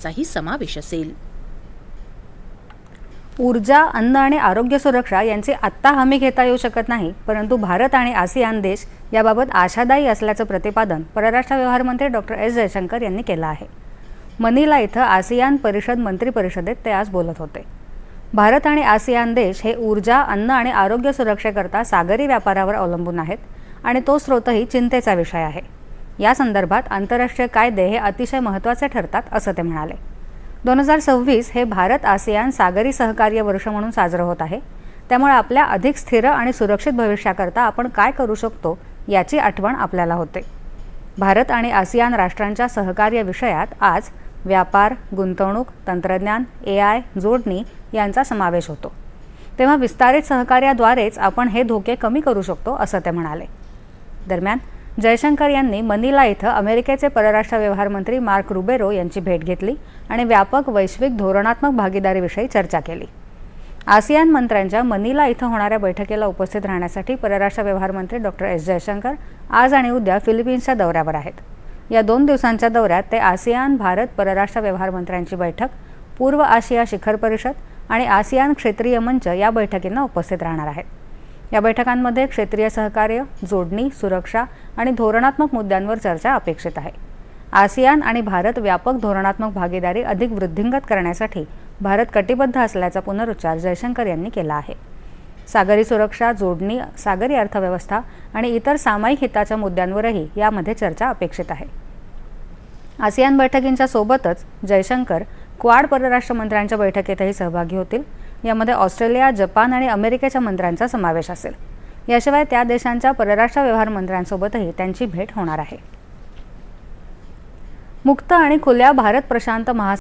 चाही समावेश असेल। ऊर्जा, अन्न आणि आरोग्य सुरक्षा यांची आत्ता हमी घेता येऊ शकत नाही, परंतु भारत आणि आसियान देश याबाबत आशादायी असल्याचं प्रतिपादन परराष्ट्र व्यवहार मंत्री डॉक्टर एस जयशंकर यांनी केलं आहे। मनिला इथं आसियान परिषद मंत्री परिषदेत ते आज बोलत होते। भारत आणि आसियान देश हे ऊर्जा, अन्न आणि आरोग्य सुरक्षेकरता सागरी व्यापारावर अवलंबून आहेत आणि तो स्रोतही चिंतेचा विषय आहे। या संदर्भात आंतरराष्ट्रीय कायदे हे अतिशय महत्त्वाचे ठरतात, असं ते म्हणाले। 2026 हे भारत आसियान सागरी सहकार्य वर्ष म्हणून साजरं होत आहे, त्यामुळे आपल्या अधिक स्थिर आणि सुरक्षित भविष्याकरता आपण काय करू शकतो याची आठवण आपल्याला होते। भारत आणि आसियान राष्ट्रांच्या सहकार्य विषयात आज व्यापार, गुंतवणूक, तंत्रज्ञान, AI, जोडणी यांचा समावेश होतो, तेव्हा विस्तारित सहकार्याद्वारेच आपण हे धोके कमी करू शकतो, असं ते म्हणाले। दरम्यान जयशंकर यांनी मनिला इथं अमेरिकेचे परराष्ट्र व्यवहार मंत्री मार्क रुबेरो यांची भेट घेतली आणि व्यापक वैश्विक धोरणात्मक भागीदारीविषयी चर्चा केली। आसियान मंत्र्यांच्या मनिला इथं होणाऱ्या बैठकीला उपस्थित राहण्यासाठी परराष्ट्र व्यवहार मंत्री डॉक्टर एस जयशंकर आज आणि उद्या फिलिपिन्सच्या दौऱ्यावर आहेत। या 2 दिवसांच्या दौऱ्यात ते आसियान भारत परराष्ट्र व्यवहार मंत्र्यांची बैठक, पूर्व आशिया शिखर परिषद आणि आसियान क्षेत्रीय मंच या बैठकींना उपस्थित राहणार आहेत। या बैठकांमध्ये क्षेत्रीय सहकार्य, जोडणी, सुरक्षा आणि धोरणात्मक मुद्द्यांवर चर्चा अपेक्षित आहे। आसियान आणि भारत व्यापक धोरणात्मक भागीदारी अधिक वृद्धिंगत करण्यासाठी भारत कटिबद्ध असल्याचा पुनरुच्चार जयशंकर यांनी केला आहे। सागरी सुरक्षा, जोडणी, सागरी अर्थव्यवस्था आणि इतर सामायिक हिताच्या मुद्द्यांवरही यामध्ये चर्चा अपेक्षित आहे। आसियान बैठकींच्या सोबतच जयशंकर क्वाड परराष्ट्र मंत्र्यांच्या बैठकीतही सहभागी होतील। यामध्ये ऑस्ट्रेलिया, जपान आणि अमेरिकेच्या मंत्र्यांचा समावेश असेल। याशिवाय त्या देशांच्या परराष्ट्र व्यवहार मंत्र्यांसोबतही त्यांची भेट होणार आहे। मुक्त आणि खुल्या भारत प्रशांत